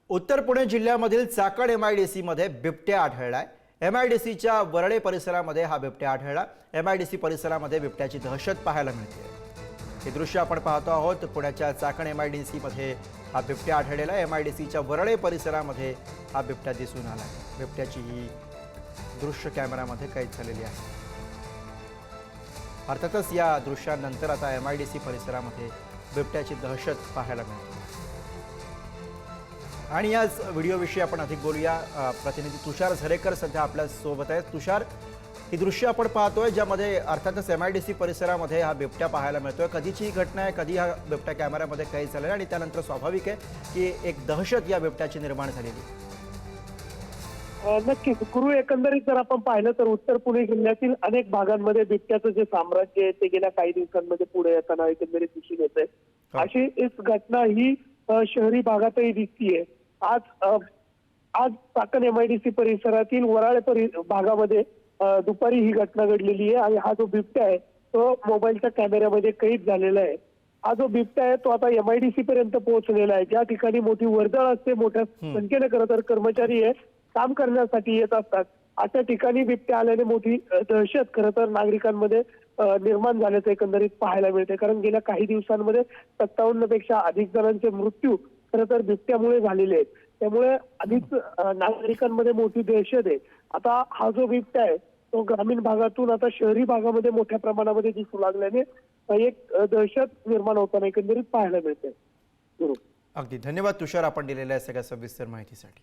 उत्तर पुणे जिल्ह्यामधील चाकण MIDC मध्ये बिबट्या आढळलाय। MIDCच्या वरळे परिसरामध्ये हा बिबट्या आढळला। MIDC परिसरामध्ये बिबट्याची दहशत पाहायला मिळते। हे दृश्य आपण पाहतो आहोत। पुण्याच्या चाकण MIDC मध्ये हा बिबट्या आढळलेला आहे। MIDCच्या वरळे परिसरामध्ये हा बिबट्या दिसून आला। बिबट्याची ही दृश्य कॅमेरामध्ये कैद झालेली आहे। अर्थातच या दृश्यानंतर आता MIDC परिसरामध्ये बिबट्याची दहशत पाहायला मिळते। आणि याच व्हिडिओविषयी आपण अधिक बोलूया। प्रतिनिधी तुषार झरेकर सध्या आपल्या सोबत आहेत। तुषार, ही दृश्य आपण पाहतोय ज्यामध्ये अर्थातच MIDC परिसरामध्ये हा बिबट्या पाहायला मिळतोय। कधीची ही घटना आहे, कधी हा बिबट्या कॅमेऱ्यामध्ये कैद झालेला आणि त्यानंतर स्वाभाविक आहे की एक दहशत या बिबट्याची निर्माण झालेली। नक्कीच गुरु, एकंदरीत जर आपण पाहिलं तर उत्तर पुणे जिल्ह्यातील अनेक भागांमध्ये बिबट्याचं जे साम्राज्य आहे ते गेल्या काही दिवसांमध्ये पुढे येताना एकंदरीत दिसून येत आहे। अशी एक घटना ही शहरी भागातही दिसतीये। आज चाकण MIDC परिसरातील वराळे भागामध्ये दुपारी ही घटना घडलेली आहे आणि हा जो बिबट्या आहे तो मोबाईलच्या कॅमेऱ्यामध्ये कैद झालेला आहे। हा जो बिबट्या आहे तो आता MIDC पर्यंत पोहोचलेला आहे। ज्या ठिकाणी मोठी वर्दळ असते, मोठ्या संख्येने खरं तर कर्मचारी आहे काम करण्यासाठी येत असतात, अशा ठिकाणी बिबट्या आल्याने मोठी दहशत खरं तर नागरिकांमध्ये निर्माण झाल्याचं एकंदरीत पाहायला मिळते। कारण गेल्या काही दिवसांमध्ये 57 पेक्षा अधिक जणांचे मृत्यू खरं तर बिबट्यामुळे झालेले आहेत। त्यामुळे अधिक नागरिकांमध्ये मोठी दहशत आहे। आता हा जो बिबट्या आहे तो ग्रामीण भागातून आता शहरी भागामध्ये मोठ्या प्रमाणामध्ये दिसू लागल्याने एक दहशत निर्माण होताना एकंदरीत पाहायला मिळते। अगदी धन्यवाद तुषार, आपण दिलेल्या सगळ्या सविस्तर माहितीसाठी।